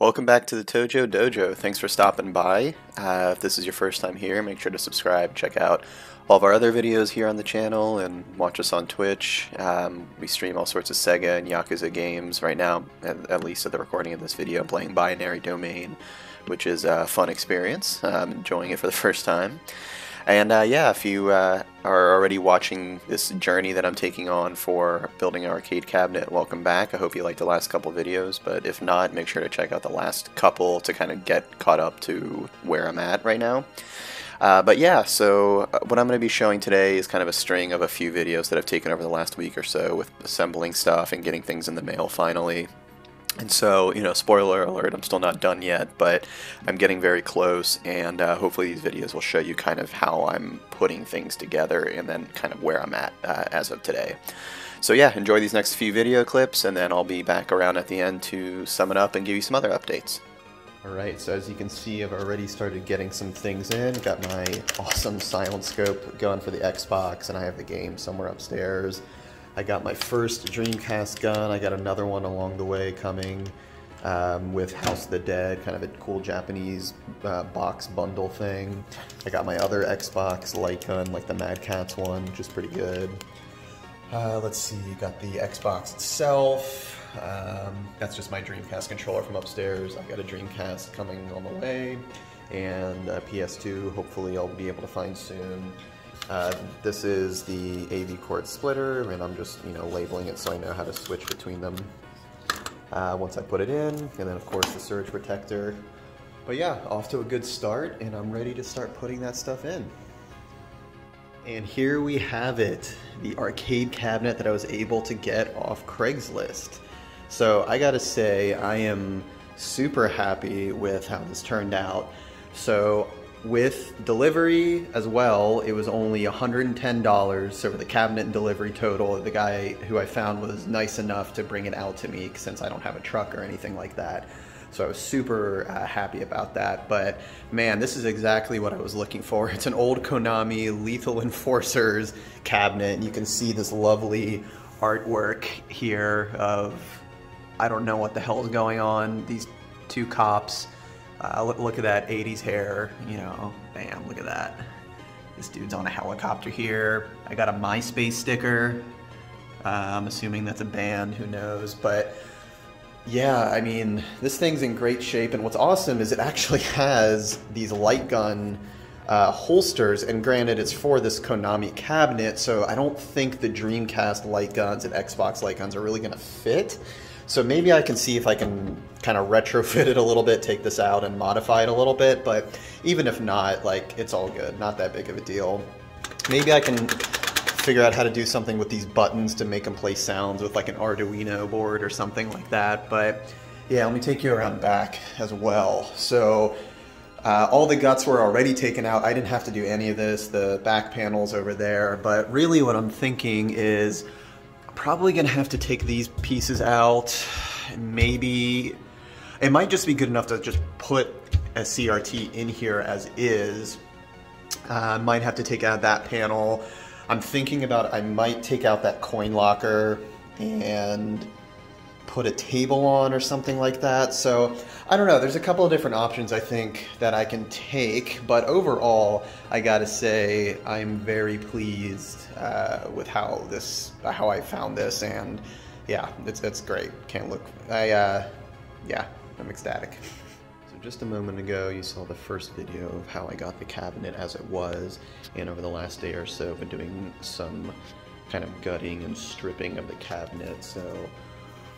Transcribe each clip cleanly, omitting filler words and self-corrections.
Welcome back to the Tojo Dojo. Thanks for stopping by. If this is your first time here, make sure to subscribe, check out all of our other videos here on the channel, and watch us on Twitch. We stream all sorts of Sega and Yakuza games right now, at least at the recording of this video. I'm playing Binary Domain, which is a fun experience. I'm enjoying it for the first time. And yeah, if you are already watching this journey that I'm taking on for building an arcade cabinet, welcome back. I hope you liked the last couple videos, but if not, make sure to check out the last couple to kind of get caught up to where I'm at right now. But yeah, so what I'm going to be showing today is kind of a string of a few videos that I've taken over the last week or so with assembling stuff and getting things in the mail finally. And so, you know, spoiler alert, I'm still not done yet, but I'm getting very close, and hopefully these videos will show you kind of how I'm putting things together and then kind of where I'm at as of today. So yeah, enjoy these next few video clips, and then I'll be back around at the end to sum it up and give you some other updates. Alright, so as you can see, I've already started getting some things in. Got my awesome silent scope going for the Xbox, and I have the game somewhere upstairs. I got my first Dreamcast gun. I got another one along the way coming with House of the Dead, kind of a cool Japanese box bundle thing. I got my other Xbox light gun, like the Mad Catz one, which is pretty good. Let's see, got the Xbox itself. That's just my Dreamcast controller from upstairs. I've got a Dreamcast coming on the way, and a PS2 hopefully I'll be able to find soon. This is the AV cord splitter, and I'm just, you know, labeling it so I know how to switch between them once I put it in, and then of course the surge protector. But yeah, off to a good start, and I'm ready to start putting that stuff in. And here we have it, the arcade cabinet that I was able to get off Craigslist. So I gotta say, I am super happy with how this turned out. So with delivery as well, it was only $110, so for the cabinet and delivery total, the guy who I found was nice enough to bring it out to me since I don't have a truck or anything like that. So I was super happy about that, but man, this is exactly what I was looking for. It's an old Konami Lethal Enforcers cabinet, and you can see this lovely artwork here of, I don't know what the hell is going on, these two cops. Look at that 80s hair, you know, bam, look at that. This dude's on a helicopter here. I got a MySpace sticker. I'm assuming that's a band, who knows, but yeah, I mean, this thing's in great shape, and what's awesome is it actually has these light gun holsters, and granted it's for this Konami cabinet, so I don't think the Dreamcast light guns and Xbox light guns are really gonna fit. So maybe I can see if I can kind of retrofit it a little bit, take this out and modify it a little bit, but even if not, like, it's all good, not that big of a deal. Maybe I can figure out how to do something with these buttons to make them play sounds with like an Arduino board or something like that, but yeah, let me take you around back as well. So all the guts were already taken out. I didn't have to do any of this. The back panel's over there, but really what I'm thinking is probably gonna have to take these pieces out. Maybe it might just be good enough to just put a CRT in here as is. Might have to take out that panel. I'm thinking about, I might take out that coin locker and put a table on or something like that. So I don't know, there's a couple of different options I think that I can take, but overall I gotta say I'm very pleased with how I found this, and yeah, it's great. Can't look, yeah, I'm ecstatic. So just a moment ago you saw the first video of how I got the cabinet as it was, and over the last day or so I've been doing some kind of gutting and stripping of the cabinet. So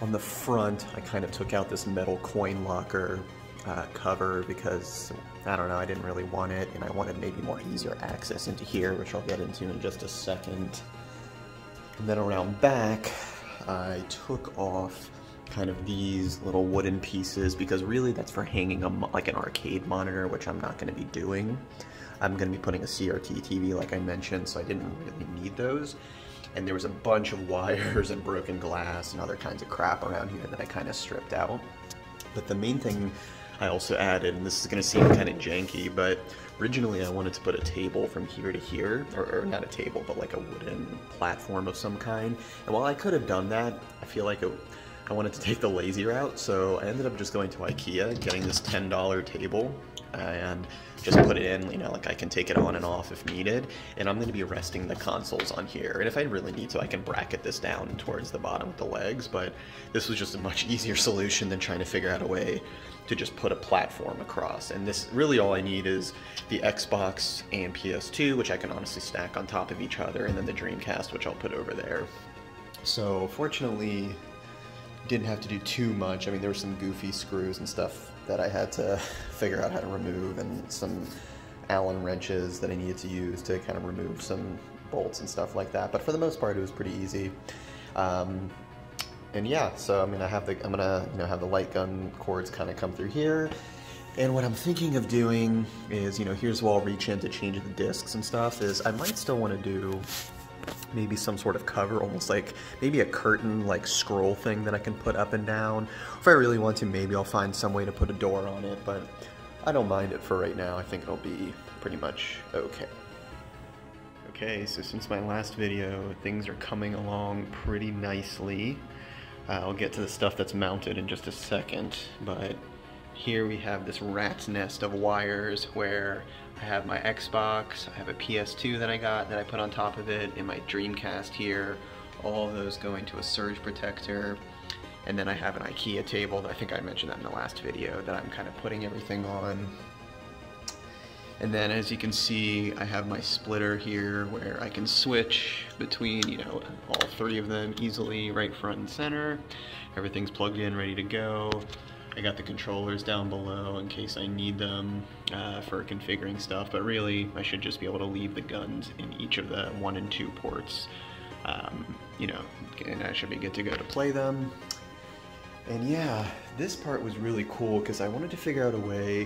on the front, I kind of took out this metal coin locker cover because, I don't know, I didn't really want it, and I wanted maybe more easier access into here, which I'll get into in just a second. And then around back, I took off kind of these little wooden pieces because really that's for hanging like an arcade monitor, which I'm not going to be doing. I'm going to be putting a CRT TV like I mentioned, so I didn't really need those. And there was a bunch of wires and broken glass and other kinds of crap around here that I kind of stripped out. But the main thing I also added, and this is going to seem kind of janky, but originally I wanted to put a table from here to here, or not a table, but like a wooden platform of some kind. And while I could have done that, I feel like I wanted to take the lazy route, so I ended up just going to IKEA, getting this $10 table, and just put it in, you know, like I can take it on and off if needed, and I'm going to be resting the consoles on here, and if I really need to, I can bracket this down towards the bottom with the legs, but this was just a much easier solution than trying to figure out a way to just put a platform across. And this, really all I need is the Xbox and PS2, which I can honestly stack on top of each other, and then the Dreamcast, which I'll put over there. So fortunately, didn't have to do too much. I mean, there were some goofy screws and stuff that I had to figure out how to remove, and some Allen wrenches that I needed to use to kind of remove some bolts and stuff like that. But for the most part, it was pretty easy. And yeah, so I mean, I'm gonna have the light gun cords kind of come through here. And what I'm thinking of doing is, you know, here's where I'll reach in to change the discs and stuff, is I might still want to do maybe some sort of cover, almost like maybe a curtain like scroll thing that I can put up and down. If I really want to, maybe I'll find some way to put a door on it, but I don't mind it for right now. I think it'll be pretty much okay. Okay, so since my last video, things are coming along pretty nicely. I'll get to the stuff that's mounted in just a second, but here we have this rat's nest of wires where I have my Xbox, I have a PS2 that I got that I put on top of it, and my Dreamcast here, all of those going to a surge protector, and then I have an IKEA table that I think I mentioned that in the last video that I'm kind of putting everything on. And then as you can see, I have my splitter here where I can switch between, you know, all three of them easily, right, front, and center. Everything's plugged in, ready to go. I got the controllers down below in case I need them for configuring stuff, but really I should just be able to leave the guns in each of the 1 and 2 ports, you know, and I should be good to go to play them. And yeah, this part was really cool because I wanted to figure out a way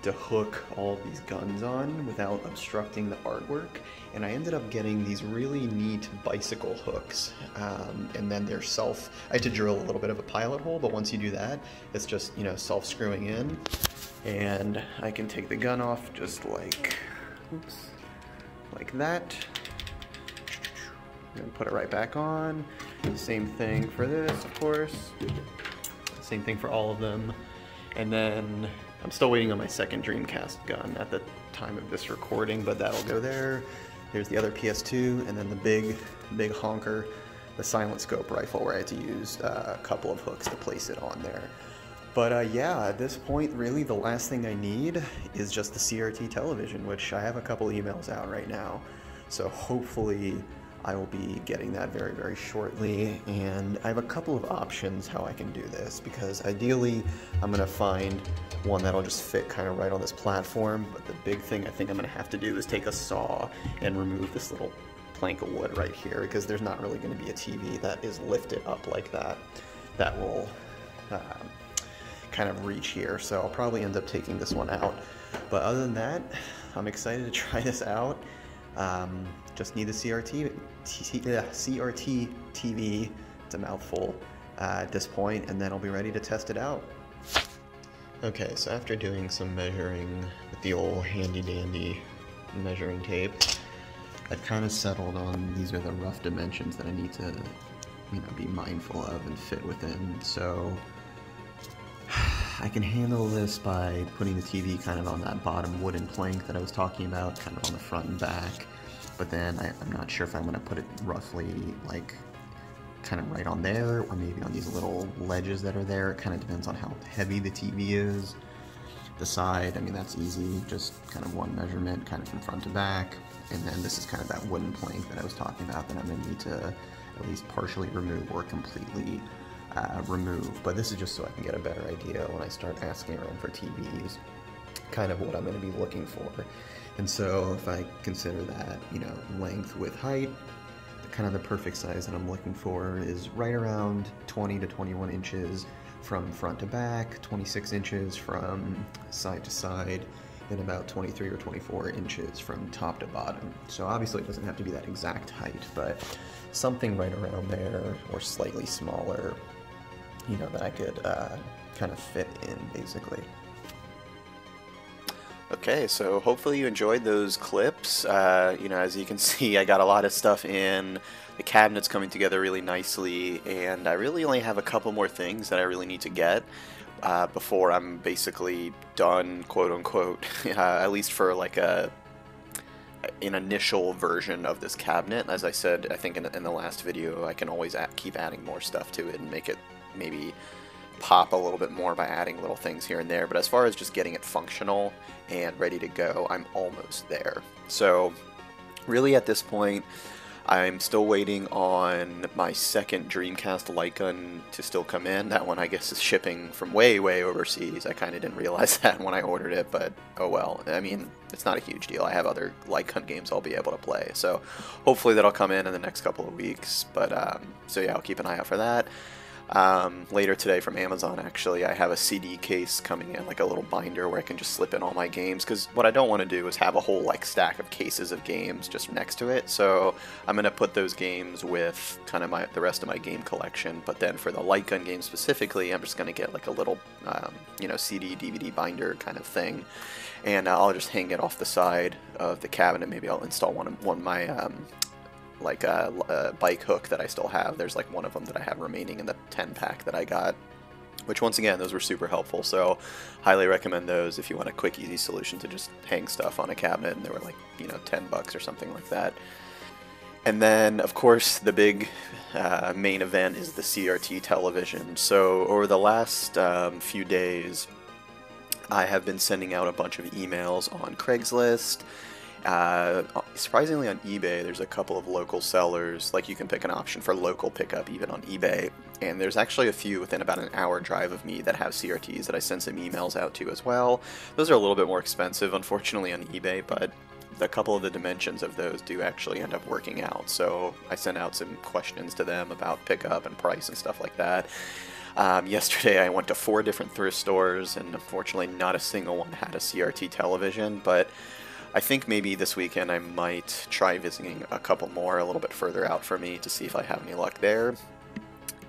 to hook all these guns on without obstructing the artwork, and I ended up getting these really neat bicycle hooks, and then they're I had to drill a little bit of a pilot hole, but once you do that, it's just, you know, self-screwing in, and I can take the gun off just like, oops, like that, and put it right back on. Same thing for this, of course, same thing for all of them. And then I'm still waiting on my second Dreamcast gun at the time of this recording, but that'll go there. Here's the other PS2, and then the big honker, the silent scope rifle, where I had to use a couple of hooks to place it on there. But yeah, at this point, really the last thing I need is just the CRT television, which I have a couple emails out right now. So hopefully I will be getting that very, very shortly, and I have a couple of options how I can do this, because ideally I'm going to find one that'll just fit kind of right on this platform, but the big thing I think I'm going to have to do is take a saw and remove this little plank of wood right here, because there's not really going to be a TV that is lifted up like that that will kind of reach here, so I'll probably end up taking this one out. But other than that, I'm excited to try this out. Just need the CRT TV, it's a mouthful at this point, and then I'll be ready to test it out. Okay, so after doing some measuring with the old handy-dandy measuring tape, I've kind of settled on these are the rough dimensions that I need to, you know, be mindful of and fit within. So I can handle this by putting the TV kind of on that bottom wooden plank that I was talking about, kind of on the front and back. But then I'm not sure if I'm going to put it roughly like kind of right on there, or maybe on these little ledges that are there. It kind of depends on how heavy the TV is. The side, I mean, that's easy, just kind of one measurement, kind of from front to back. And then this is kind of that wooden plank that I was talking about that I'm going to need to at least partially remove or completely remove. But this is just so I can get a better idea when I start asking around for TVs, kind of what I'm going to be looking for. And so if I consider that, you know, length, width, height, kind of the perfect size that I'm looking for is right around 20 to 21 inches from front to back, 26 inches from side to side, and about 23 or 24 inches from top to bottom. So obviously it doesn't have to be that exact height, but something right around there, or slightly smaller, you know, that I could kind of fit in, basically. Okay, so hopefully you enjoyed those clips. You know, as you can see, I got a lot of stuff in. The cabinet's coming together really nicely, and I really only have a couple more things that I really need to get before I'm basically done, quote unquote, at least for like an initial version of this cabinet. As I said, I think in the last video, I can always keep adding more stuff to it and make it maybe pop a little bit more by adding little things here and there. But as far as just getting it functional and ready to go, I'm almost there. So really at this point, I'm still waiting on my second Dreamcast light gun to still come in. That one, I guess, is shipping from way overseas. I kind of didn't realize that when I ordered it, but oh well. I mean, it's not a huge deal. I have other light gun games I'll be able to play, so hopefully that'll come in the next couple of weeks. But so yeah, I'll keep an eye out for that. Later today from Amazon, actually, I have a CD case coming in, like a little binder where I can just slip in all my games, because what I don't want to do is have a whole like stack of cases of games just next to it. So I'm going to put those games with kind of the rest of my game collection, but then for the light gun game specifically, I'm just going to get like a little you know, CD DVD binder kind of thing, and I'll just hang it off the side of the cabinet. Maybe I'll install one of my like a bike hook that I still have. There's like one of them that I have remaining in the 10-pack that I got, which once again, those were super helpful, so highly recommend those if you want a quick, easy solution to just hang stuff on a cabinet, and they were like, you know, 10 bucks or something like that. And then, of course, the big main event is the CRT television. So over the last few days, I have been sending out a bunch of emails on Craigslist. Surprisingly on eBay, there's a couple of local sellers. Like, you can pick an option for local pickup even on eBay, and there's actually a few within about an hour drive of me that have CRTs that I send some emails out to as well. Those are a little bit more expensive, unfortunately, on eBay, but a couple of the dimensions of those do actually end up working out. So I sent out some questions to them about pickup and price and stuff like that. Yesterday I went to 4 different thrift stores, and unfortunately not a single one had a CRT television, but I think maybe this weekend I might try visiting a couple more a little bit further out for me to see if I have any luck there.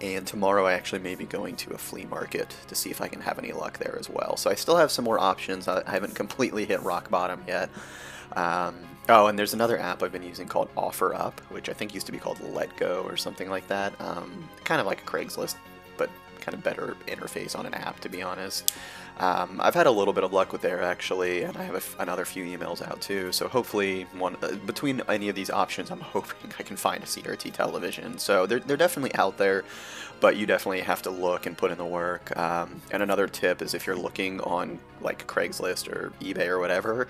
And tomorrow I actually may be going to a flea market to see if I can have any luck there as well. So I still have some more options. I haven't completely hit rock bottom yet. Oh, and there's another app I've been using called OfferUp, which I think used to be called Let Go or something like that. Kind of like a Craigslist, but kind of better interface on an app, to be honest. I've had a little bit of luck with there, actually, and I have another few emails out too, so hopefully between any of these options, I'm hoping I can find a CRT television. So they're definitely out there, but you definitely have to look and put in the work. And another tip is, if you're looking on like Craigslist or eBay or whatever,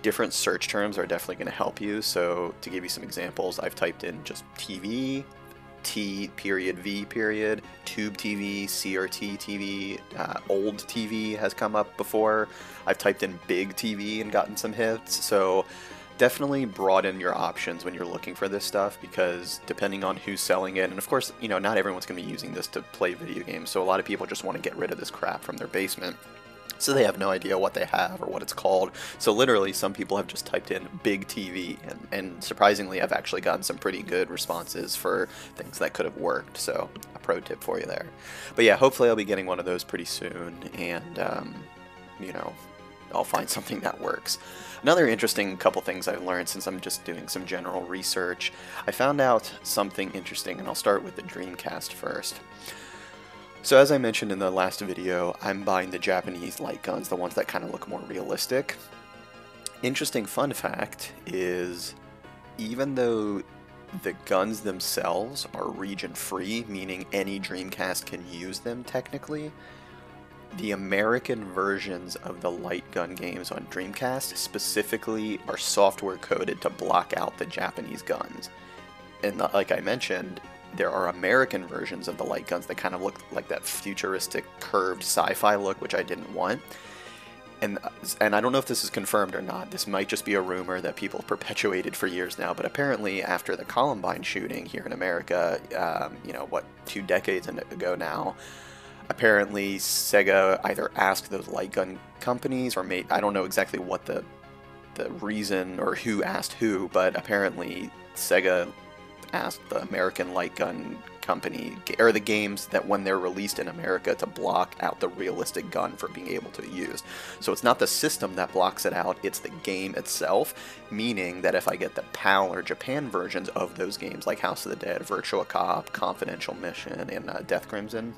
different search terms are definitely going to help you. So to give you some examples, I've typed in just TV, T period V period, tube TV, CRT TV, old TV has come up before. I've typed in big TV and gotten some hits. So definitely broaden your options when you're looking for this stuff, because depending on who's selling it, and of course, you know, not everyone's going to be using this to play video games, so a lot of people just want to get rid of this crap from their basement. So they have no idea what they have or what it's called. So literally, some people have just typed in big TV, and surprisingly, I've actually gotten some pretty good responses for things that could have worked. So a pro tip for you there. But yeah, hopefully I'll be getting one of those pretty soon, and you know, I'll find something that works. Another interesting couple things I've learned since I'm just doing some general research, I found out something interesting, and I'll start with the Dreamcast first. So as I mentioned in the last video, I'm buying the Japanese light guns, the ones that kind of look more realistic. Interesting fun fact is, even though the guns themselves are region-free, meaning any Dreamcast can use them technically, the American versions of the light gun games on Dreamcast specifically are software coded to block out the Japanese guns. And like I mentioned, there are American versions of the light guns that kind of look like that futuristic curved sci-fi look, which I didn't want. And I don't know if this is confirmed or not. This might just be a rumor that people have perpetuated for years now, but apparently after the Columbine shooting here in America, you know, what, 2 decades ago now, apparently Sega either asked those light gun companies, or I don't know exactly what the reason or who asked who, but apparently Sega asked the American light gun company, or the games that when they're released in America to block out the realistic gun for being able to be used. So it's not the system that blocks it out, it's the game itself, meaning that if I get the PAL or Japan versions of those games, like House of the Dead, Virtua Cop, Confidential Mission, and Death Crimson,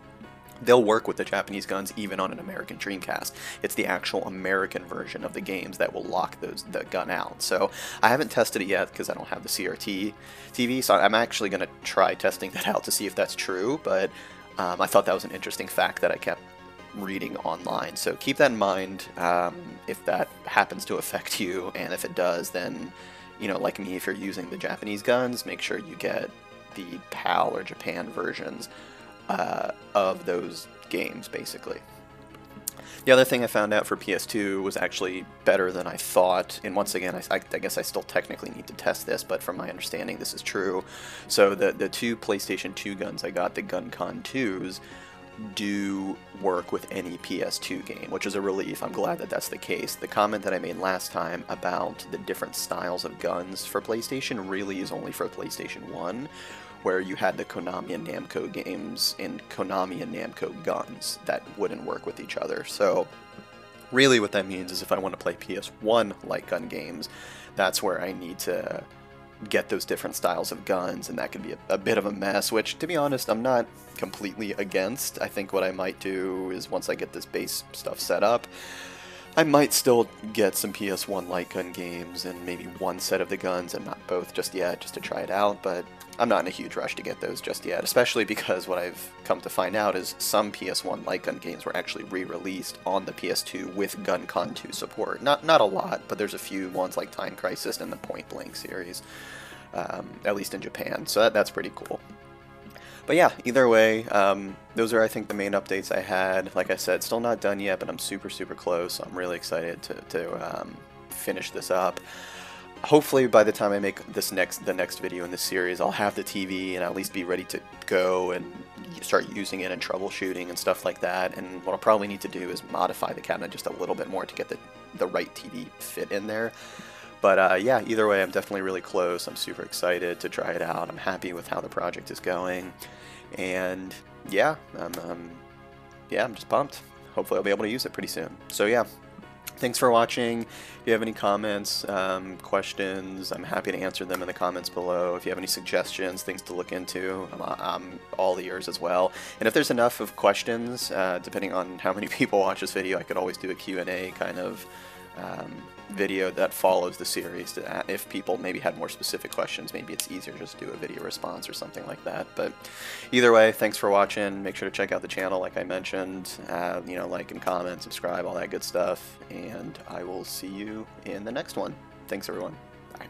they'll work with the Japanese guns even on an American Dreamcast. It's the actual American version of the games that will lock the gun out. So I haven't tested it yet because I don't have the CRT TV, so I'm actually going to try testing that out to see if that's true, but I thought that was an interesting fact that I kept reading online. So keep that in mind if that happens to affect you, and if it does, then, you know, like me, if you're using the Japanese guns, make sure you get the PAL or Japan versions of those games, basically. The other thing I found out for PS2 was actually better than I thought, and once again, I guess I still technically need to test this, but from my understanding, this is true. So the two PlayStation 2 guns I got, the GunCon 2s, do work with any PS2 game, which is a relief. I'm glad that that's the case. The comment that I made last time about the different styles of guns for PlayStation really is only for PlayStation 1, where you had the Konami and Namco games and Konami and Namco guns that wouldn't work with each other. So really what that means is if I want to play PS1 light gun games, that's where I need to get those different styles of guns, and that can be a bit of a mess, which, to be honest, I'm not completely against. I think what I might do is, once I get this base stuff set up, I might still get some PS1 light gun games and maybe one set of the guns and not both just yet, just to try it out, but I'm not in a huge rush to get those just yet, especially because what I've come to find out is some PS1 light gun games were actually re-released on the PS2 with GunCon 2 support. Not a lot, but there's a few ones like Time Crisis and the Point Blank series, at least in Japan, so that's pretty cool. But yeah, either way, those are, I think, the main updates I had. Like I said, still not done yet, but I'm super close, so I'm really excited to finish this up. Hopefully by the time I make the next video in this series, I'll have the TV and at least be ready to go and start using it and troubleshooting and stuff like that. And what I'll probably need to do is modify the cabinet just a little bit more to get the right TV fit in there. But yeah, either way, I'm definitely really close. I'm super excited to try it out. I'm happy with how the project is going, and yeah, I'm just pumped. Hopefully I'll be able to use it pretty soon. So yeah. Thanks for watching. If you have any comments, questions, I'm happy to answer them in the comments below. If you have any suggestions, things to look into, I'm all ears as well. And if there's enough of questions, depending on how many people watch this video, I could always do a Q&A kind of video that follows the series. If people maybe had more specific questions, maybe it's easier just to do a video response or something like that. But either way, thanks for watching. Make sure to check out the channel, like I mentioned. You know, like and comment, subscribe, all that good stuff. And I will see you in the next one. Thanks, everyone. Bye.